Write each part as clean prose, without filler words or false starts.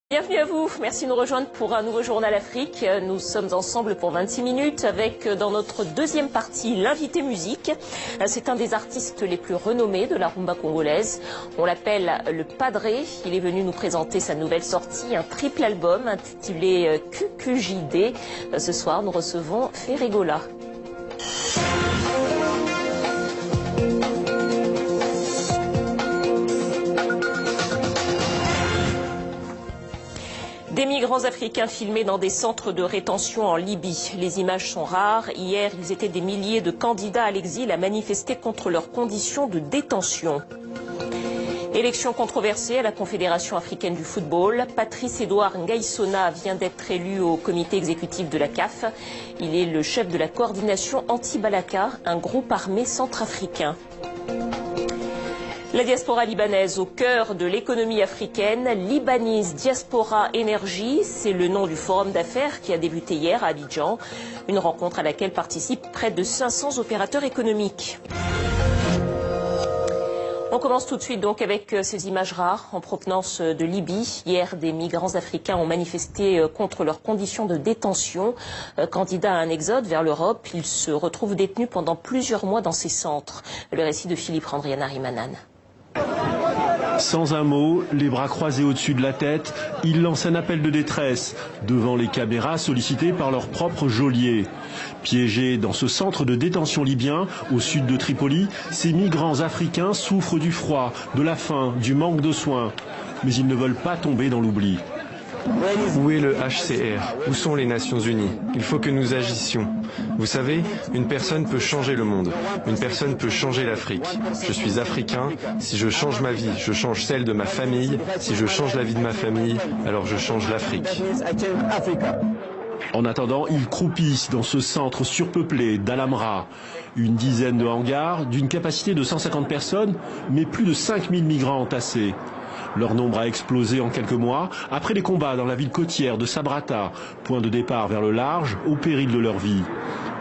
Bienvenue à vous, merci de nous rejoindre pour un nouveau Journal Afrique. Nous sommes ensemble pour 26 minutes avec, dans notre deuxième partie, l'invité musique. C'est un des artistes les plus renommés de la rumba congolaise. On l'appelle le Padré. Il est venu nous présenter sa nouvelle sortie, un triple album intitulé QQJD. Ce soir, nous recevons Ferregola. Des migrants africains filmés dans des centres de rétention en Libye. Les images sont rares. Hier, ils étaient des milliers de candidats à l'exil à manifester contre leurs conditions de détention. Élection controversée à la Confédération africaine du football. Patrice-Édouard Ngaïssona vient d'être élu au comité exécutif de la CAF. Il est le chef de la coordination anti-Balaka, un groupe armé centrafricain. La diaspora libanaise au cœur de l'économie africaine, Libanese Diaspora Energy, c'est le nom du forum d'affaires qui a débuté hier à Abidjan. Une rencontre à laquelle participent près de 500 opérateurs économiques. On commence tout de suite donc avec ces images rares en provenance de Libye. Hier, des migrants africains ont manifesté contre leurs conditions de détention. Candidats à un exode vers l'Europe, ils se retrouvent détenus pendant plusieurs mois dans ces centres. Le récit de Philippe Randrianarimanan. Sans un mot, les bras croisés au-dessus de la tête, ils lancent un appel de détresse devant les caméras sollicitées par leur propre geôlier. Piégés dans ce centre de détention libyen, au sud de Tripoli, ces migrants africains souffrent du froid, de la faim, du manque de soins. Mais ils ne veulent pas tomber dans l'oubli. Où est le HCR? Où sont les Nations Unies? Il faut que nous agissions. Vous savez, une personne peut changer le monde. Une personne peut changer l'Afrique. Je suis africain. Si je change ma vie, je change celle de ma famille. Si je change la vie de ma famille, alors je change l'Afrique. En attendant, ils croupissent dans ce centre surpeuplé d'Al-Amra. Une dizaine de hangars, d'une capacité de 150 personnes, mais plus de 5000 migrants entassés. Leur nombre a explosé en quelques mois après les combats dans la ville côtière de Sabrata, point de départ vers le large, au péril de leur vie.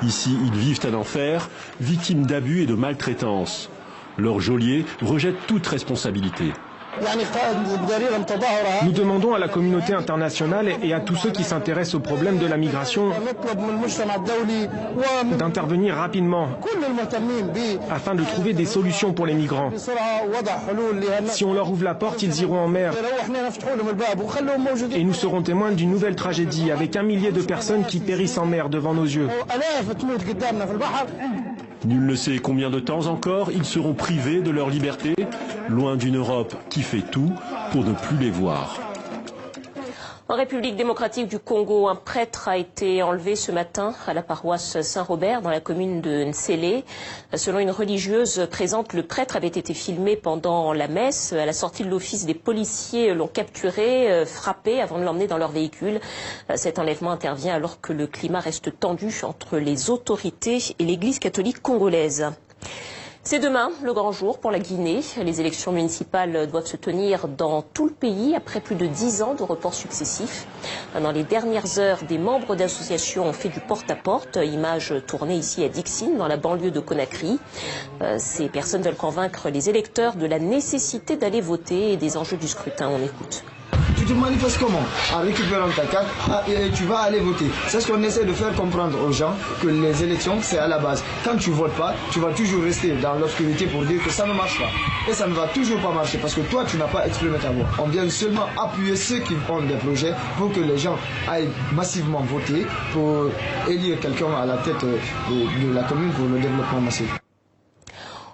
Ici, ils vivent un enfer, victimes d'abus et de maltraitance. Leur geôlier rejette toute responsabilité. Nous demandons à la communauté internationale et à tous ceux qui s'intéressent au problème de la migration d'intervenir rapidement afin de trouver des solutions pour les migrants. Si on leur ouvre la porte, ils iront en mer. Et nous serons témoins d'une nouvelle tragédie avec 1 millier de personnes qui périssent en mer devant nos yeux. Nul ne sait combien de temps encore ils seront privés de leur liberté, loin d'une Europe qui fait tout pour ne plus les voir. En République démocratique du Congo, un prêtre a été enlevé ce matin à la paroisse Saint-Robert dans la commune de Nsélé. Selon une religieuse présente, le prêtre avait été filmé pendant la messe. À la sortie de l'office, des policiers l'ont capturé, frappé avant de l'emmener dans leur véhicule. Cet enlèvement intervient alors que le climat reste tendu entre les autorités et l'Église catholique congolaise. C'est demain le grand jour pour la Guinée. Les élections municipales doivent se tenir dans tout le pays après plus de 10 ans de reports successifs. Dans les dernières heures, des membres d'associations ont fait du porte-à-porte. Image tournée ici à Dixine, dans la banlieue de Conakry. Ces personnes veulent convaincre les électeurs de la nécessité d'aller voter et des enjeux du scrutin. On écoute. Tu te manifestes comment? En récupérant ta carte et tu vas aller voter. C'est ce qu'on essaie de faire comprendre aux gens, que les élections, c'est à la base. Quand tu ne votes pas, tu vas toujours rester dans l'obscurité pour dire que ça ne marche pas. Et ça ne va toujours pas marcher parce que toi, tu n'as pas exprimé ta voix. On vient seulement appuyer ceux qui ont des projets pour que les gens aillent massivement voter pour élire quelqu'un à la tête de la commune pour le développement massif.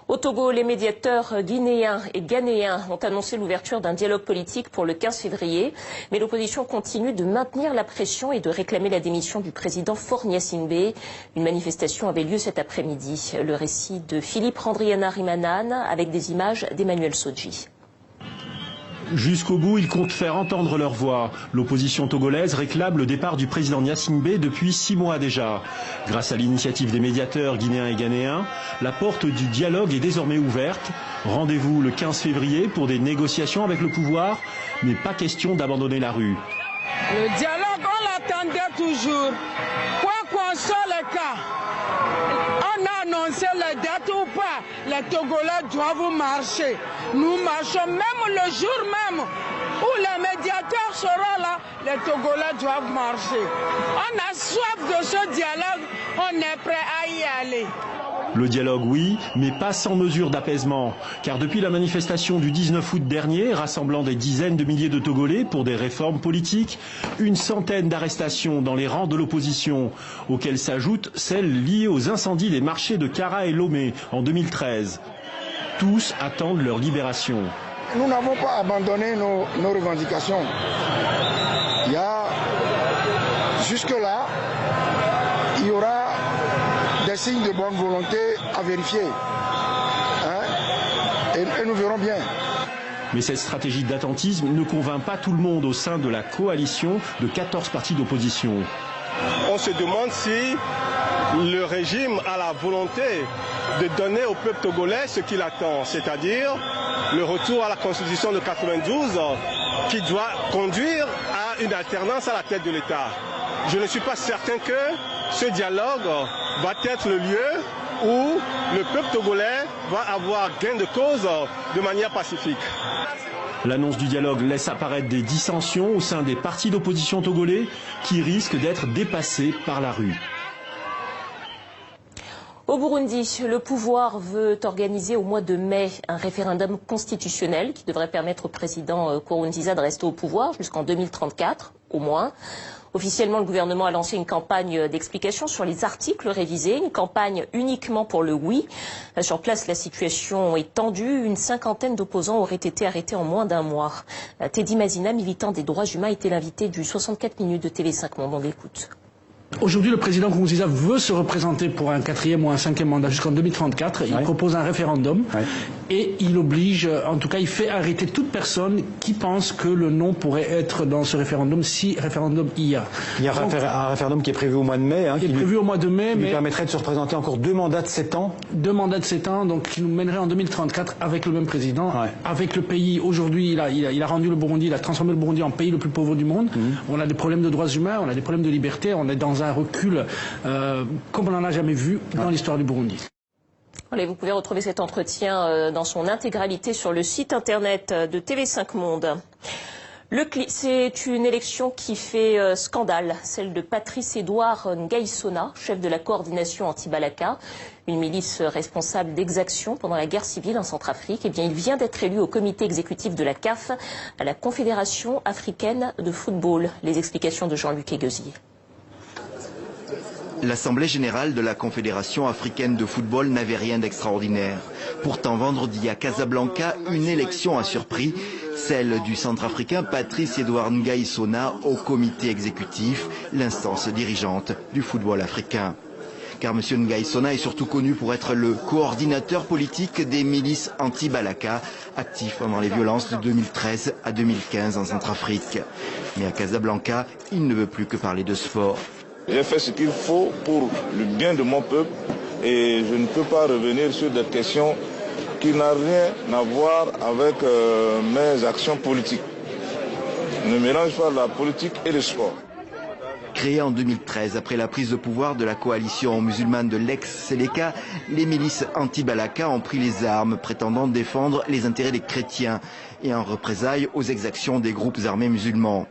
Au Togo, les médiateurs guinéens et ghanéens ont annoncé l'ouverture d'un dialogue politique pour le 15 février. Mais l'opposition continue de maintenir la pression et de réclamer la démission du président Faure Gnassingbé. Une manifestation avait lieu cet après-midi. Le récit de Philippe Randrianarimanan avec des images d'Emmanuel Sodji. Jusqu'au bout, ils comptent faire entendre leur voix. L'opposition togolaise réclame le départ du président Gnassingbé depuis 6 mois déjà. Grâce à l'initiative des médiateurs guinéens et ghanéens, la porte du dialogue est désormais ouverte. Rendez-vous le 15 février pour des négociations avec le pouvoir, mais pas question d'abandonner la rue. Le dialogue, on l'attendait toujours. Quoi qu'on soit le cas, on a annoncé la date ou pas, les Togolais doivent marcher. Nous marchons même le jour même où les médiateurs seront là les Togolais doivent marcher. On a soif de ce dialogue, on est prêt à y aller. Le dialogue, oui, mais pas sans mesure d'apaisement. Car depuis la manifestation du 19 août dernier, rassemblant des dizaines de milliers de Togolais pour des réformes politiques, une centaine d'arrestations dans les rangs de l'opposition, auxquelles s'ajoutent celles liées aux incendies des marchés de Kara et Lomé en 2013. Tous attendent leur libération. Nous n'avons pas abandonné nos revendications. Il y a, jusque-là, il y aura des signes de bonne volonté à vérifier. Et nous verrons bien. Mais cette stratégie d'attentisme ne convainc pas tout le monde au sein de la coalition de 14 partis d'opposition. On se demande si le régime a la volonté de donner au peuple togolais ce qu'il attend, c'est-à-dire le retour à la constitution de 92 qui doit conduire à une alternance à la tête de l'État. Je ne suis pas certain que ce dialogue va être le lieu où le peuple togolais va avoir gain de cause de manière pacifique. L'annonce du dialogue laisse apparaître des dissensions au sein des partis d'opposition togolais qui risquent d'être dépassés par la rue. Au Burundi, le pouvoir veut organiser au mois de mai un référendum constitutionnel qui devrait permettre au président Nkurunziza de rester au pouvoir jusqu'en 2034, au moins. Officiellement, le gouvernement a lancé une campagne d'explication sur les articles révisés, une campagne uniquement pour le oui. Sur place, la situation est tendue. Une cinquantaine d'opposants auraient été arrêtés en moins d'un mois. Teddy Mazina, militant des droits humains, était l'invité du 64 minutes de TV5 Monde. On l'écoute. Aujourd'hui, le président Nkurunziza veut se représenter pour un 4e ou un 5e mandat jusqu'en 2034. Il propose un référendum et il oblige, en tout cas, il fait arrêter toute personne qui pense que le non pourrait être dans ce référendum, si référendum il y a. Il y a donc un référendum qui est prévu au mois de mai. Qui est prévu au mois de mai, mais permettrait de se représenter encore 2 mandats de 7 ans. 2 mandats de 7 ans, donc qui nous mènerait en 2034 avec le même président, avec le pays. Aujourd'hui, il a rendu le Burundi, il a transformé le Burundi en pays le plus pauvre du monde. On a des problèmes de droits humains, on a des problèmes de liberté, on est dans un recul comme on n'en a jamais vu dans l'histoire du Burundi. Allez, vous pouvez retrouver cet entretien dans son intégralité sur le site internet de TV5 Monde. C'est une élection qui fait scandale, celle de Patrice Edouard Ngaïsona, chef de la coordination anti-Balaka, une milice responsable d'exactions pendant la guerre civile en Centrafrique. Eh bien, il vient d'être élu au comité exécutif de la CAF, à la Confédération africaine de football. Les explications de Jean-Luc Eguezier. L'Assemblée générale de la Confédération africaine de football n'avait rien d'extraordinaire. Pourtant, vendredi à Casablanca, une élection a surpris, celle du centrafricain Patrice Edouard Ngaïsona au comité exécutif, l'instance dirigeante du football africain. Car M. Ngaïsona est surtout connu pour être le coordinateur politique des milices anti-Balaka, actif pendant les violences de 2013 à 2015 en Centrafrique. Mais à Casablanca, il ne veut plus que parler de sport. J'ai fait ce qu'il faut pour le bien de mon peuple et je ne peux pas revenir sur des questions qui n'ont rien à voir avec mes actions politiques. Je ne mélange pas la politique et le sport. Créé en 2013 après la prise de pouvoir de la coalition musulmane de l'ex-Séléka, les milices anti-Balaka ont pris les armes, prétendant défendre les intérêts des chrétiens et en représailles aux exactions des groupes armés musulmans.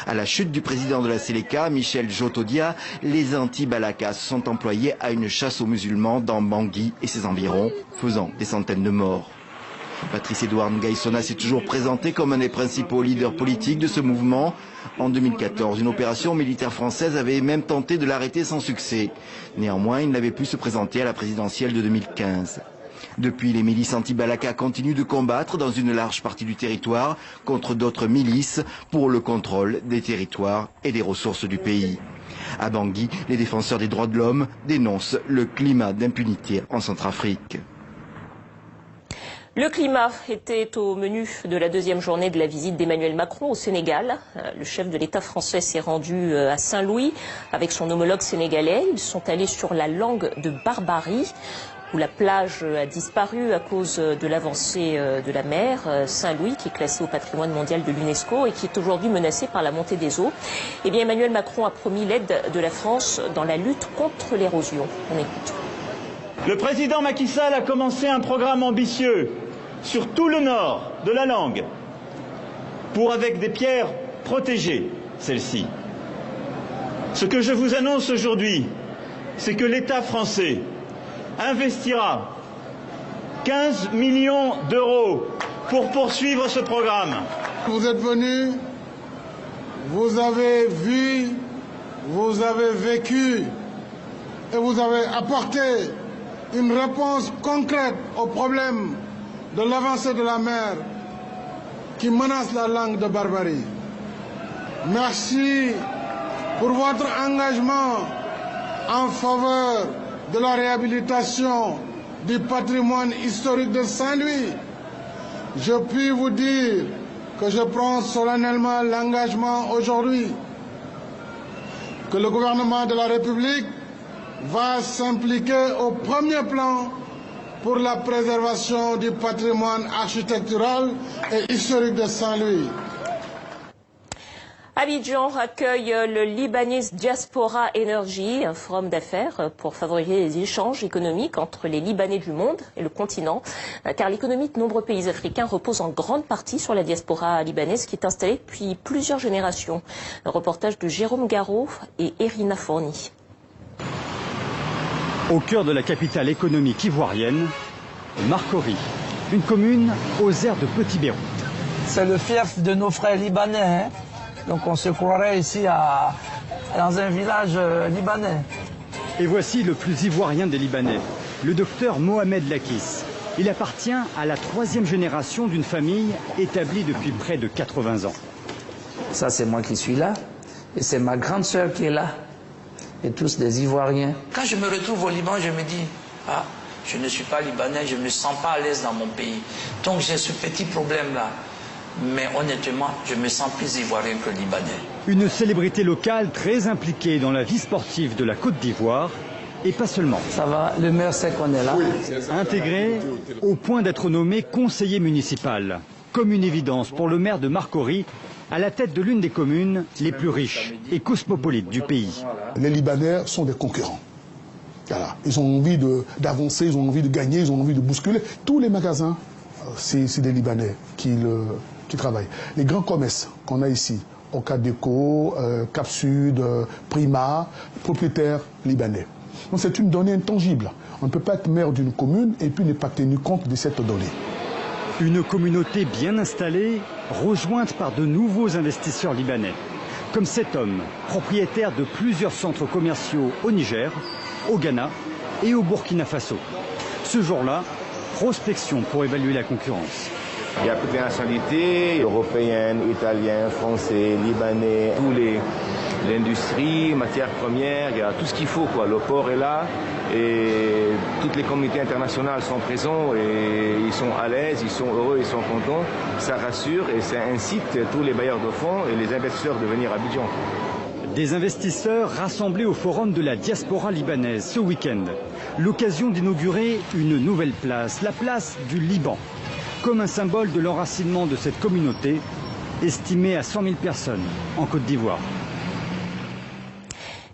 À la chute du président de la Séléka, Michel Jotodia, les anti-Balaka se sont employés à une chasse aux musulmans dans Bangui et ses environs, faisant des centaines de morts. Patrice Edouard Ngaïsona s'est toujours présenté comme un des principaux leaders politiques de ce mouvement. En 2014, une opération militaire française avait même tenté de l'arrêter sans succès. Néanmoins, il n'avait pu se présenter à la présidentielle de 2015. Depuis, les milices anti-Balaka continuent de combattre dans une large partie du territoire contre d'autres milices pour le contrôle des territoires et des ressources du pays. À Bangui, les défenseurs des droits de l'homme dénoncent le climat d'impunité en Centrafrique. Le climat était au menu de la deuxième journée de la visite d'Emmanuel Macron au Sénégal. Le chef de l'État français s'est rendu à Saint-Louis avec son homologue sénégalais. Ils sont allés sur la langue de Barbarie, où la plage a disparu à cause de l'avancée de la mer. Saint-Louis, qui est classé au patrimoine mondial de l'UNESCO et qui est aujourd'hui menacé par la montée des eaux. Eh bien, Emmanuel Macron a promis l'aide de la France dans la lutte contre l'érosion. On écoute. Le président Macky Sall a commencé un programme ambitieux sur tout le nord de la langue pour, avec des pierres protégées, celle-ci. Ce que je vous annonce aujourd'hui, c'est que l'État français investira 15 millions d'euros pour poursuivre ce programme. Vous êtes venus, vous avez vu, vous avez vécu et vous avez apporté une réponse concrète au problème de l'avancée de la mer qui menace la langue de Barbarie. Merci pour votre engagement en faveur de la réhabilitation du patrimoine historique de Saint-Louis. Je puis vous dire que je prends solennellement l'engagement aujourd'hui que le gouvernement de la République va s'impliquer au premier plan pour la préservation du patrimoine architectural et historique de Saint-Louis. Abidjan accueille le Libanese Diaspora Energy, un forum d'affaires pour favoriser les échanges économiques entre les Libanais du monde et le continent, car l'économie de nombreux pays africains repose en grande partie sur la diaspora libanaise qui est installée depuis plusieurs générations. Un reportage de Jérôme Garot et Erina Fourni. Au cœur de la capitale économique ivoirienne, Marcory, une commune aux airs de Petit Beyrouth. C'est le fief de nos frères libanais, hein. Donc on se croirait ici dans un village libanais. Et voici le plus ivoirien des Libanais, le docteur Mohamed Lakis. Il appartient à la 3e génération d'une famille établie depuis près de 80 ans. Ça c'est moi qui suis là, et c'est ma grande sœur qui est là, et tous des Ivoiriens. Quand je me retrouve au Liban, je me dis, ah, je ne suis pas libanais, je ne me sens pas à l'aise dans mon pays. Donc j'ai ce petit problème-là. Mais honnêtement, je me sens plus ivoirien que libanais. Une célébrité locale très impliquée dans la vie sportive de la Côte d'Ivoire, et pas seulement. Ça va, le maire sait qu'on est là. Oui. Intégré au point d'être nommé conseiller municipal, comme une évidence pour le maire de Marcory, à la tête de l'une des communes les plus riches et cosmopolites du pays. Les Libanais sont des concurrents. Voilà. Ils ont envie d'avancer, ils ont envie de gagner, ils ont envie de bousculer. Tous les magasins, c'est des Libanais qui travaillent. Les grands commerces qu'on a ici, Ocadeco, Cap Sud, Prima, propriétaires libanais. Donc c'est une donnée intangible. On ne peut pas être maire d'une commune et puis ne pas tenir compte de cette donnée. Une communauté bien installée, rejointe par de nouveaux investisseurs libanais. Comme cet homme, propriétaire de plusieurs centres commerciaux au Niger, au Ghana et au Burkina Faso. Ce jour-là, prospection pour évaluer la concurrence. Il y a toutes les nationalités, européennes, italiennes, français, libanais, l'industrie, matières premières, il y a tout ce qu'il faut, quoi. Le port est là et toutes les communautés internationales sont présentes et ils sont à l'aise, ils sont heureux, ils sont contents. Ça rassure et ça incite tous les bailleurs de fonds et les investisseurs de venir à Abidjan. Des investisseurs rassemblés au forum de la diaspora libanaise ce week-end. L'occasion d'inaugurer une nouvelle place, la place du Liban, comme un symbole de l'enracinement de cette communauté, estimée à 100 000 personnes en Côte d'Ivoire.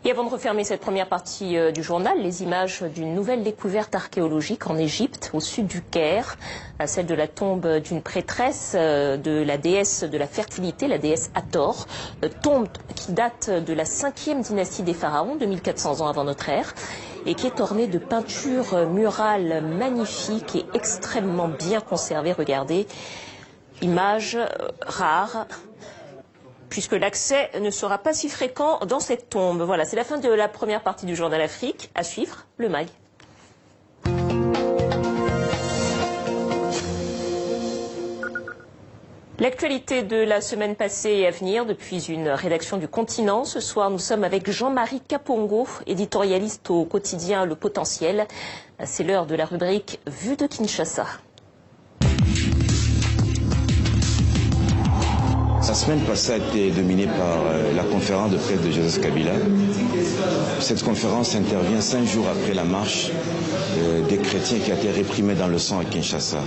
Et avant de refermer cette première partie du journal, les images d'une nouvelle découverte archéologique en Égypte, au sud du Caire, celle de la tombe d'une prêtresse de la déesse de la fertilité, la déesse Hathor, tombe qui date de la 5e dynastie des pharaons, 2400 ans avant notre ère, et qui est ornée de peintures murales magnifiques et extrêmement bien conservées. Regardez, image rare, puisque l'accès ne sera pas si fréquent dans cette tombe. Voilà, c'est la fin de la première partie du Journal Afrique. À suivre, le MAG. L'actualité de la semaine passée et à venir depuis une rédaction du Continent. Ce soir, nous sommes avec Jean-Marie Kapongo, éditorialiste au quotidien Le Potentiel. C'est l'heure de la rubrique Vue de Kinshasa. La semaine passée a été dominée par la conférence de presse de Joseph Kabila. Cette conférence intervient 5 jours après la marche des chrétiens qui a été réprimée dans le sang à Kinshasa.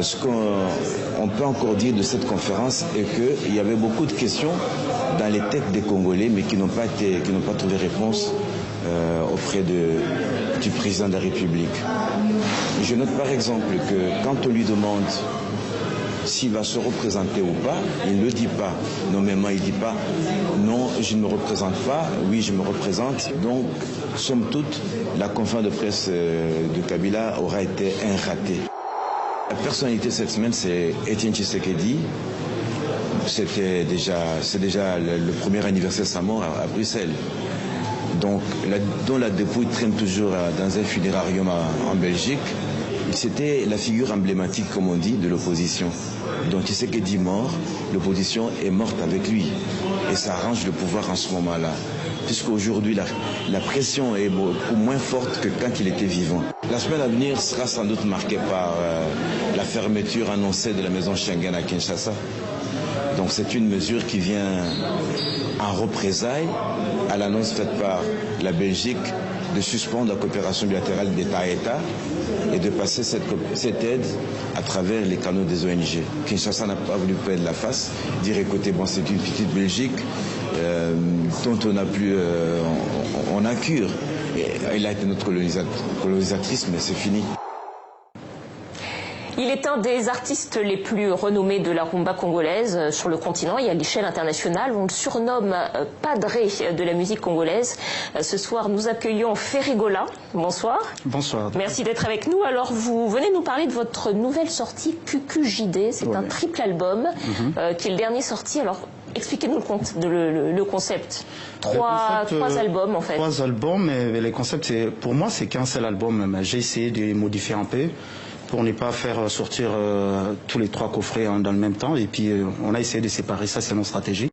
Ce qu'on peut encore dire de cette conférence est qu'il y avait beaucoup de questions dans les têtes des Congolais, mais qui n'ont pas trouvé réponse auprès du président de la République. Je note par exemple que quand on lui demande s'il va se représenter ou pas. Il ne le dit pas. Nommément, il ne dit pas non, je ne me représente pas, oui, je me représente. Donc, somme toute, la conférence de presse de Kabila aura été un raté. La personnalité cette semaine, c'est Étienne Tshisekedi. C'est déjà le premier anniversaire de sa mort à Bruxelles. Donc, dont la dépouille traîne toujours dans un funérarium en Belgique. C'était la figure emblématique, comme on dit, de l'opposition. Donc Tshisekedi mort, l'opposition est morte avec lui. Et ça arrange le pouvoir en ce moment-là. Puisqu'aujourd'hui, la pression est beaucoup moins forte que quand il était vivant. La semaine à venir sera sans doute marquée par la fermeture annoncée de la maison Schengen à Kinshasa. Donc c'est une mesure qui vient en représailles à l'annonce faite par la Belgique de suspendre la coopération bilatérale d'État à État et de passer cette aide à travers les canaux des ONG. Kinshasa n'a pas voulu perdre la face, dire écoutez, bon, c'est une petite Belgique dont on n'a plus, on a cure. Elle a été notre colonisatrice, mais c'est fini. Il est un des artistes les plus renommés de la rumba congolaise sur le continent et à l'échelle internationale. On le surnomme Padré de la musique congolaise. Ce soir, nous accueillons Ferregola. Bonsoir. Bonsoir. Merci d'être avec nous. Alors, vous venez nous parler de votre nouvelle sortie, QQJD. C'est un triple album qui est le dernier sorti. Alors, expliquez-nous le concept. Trois albums, en fait. 3 albums, mais le concept, pour moi, c'est qu'un seul album. J'ai essayé de modifier un peu pour ne pas faire sortir tous les 3 coffrets dans le même temps. Et puis, on a essayé de séparer ça, c'est notre stratégie.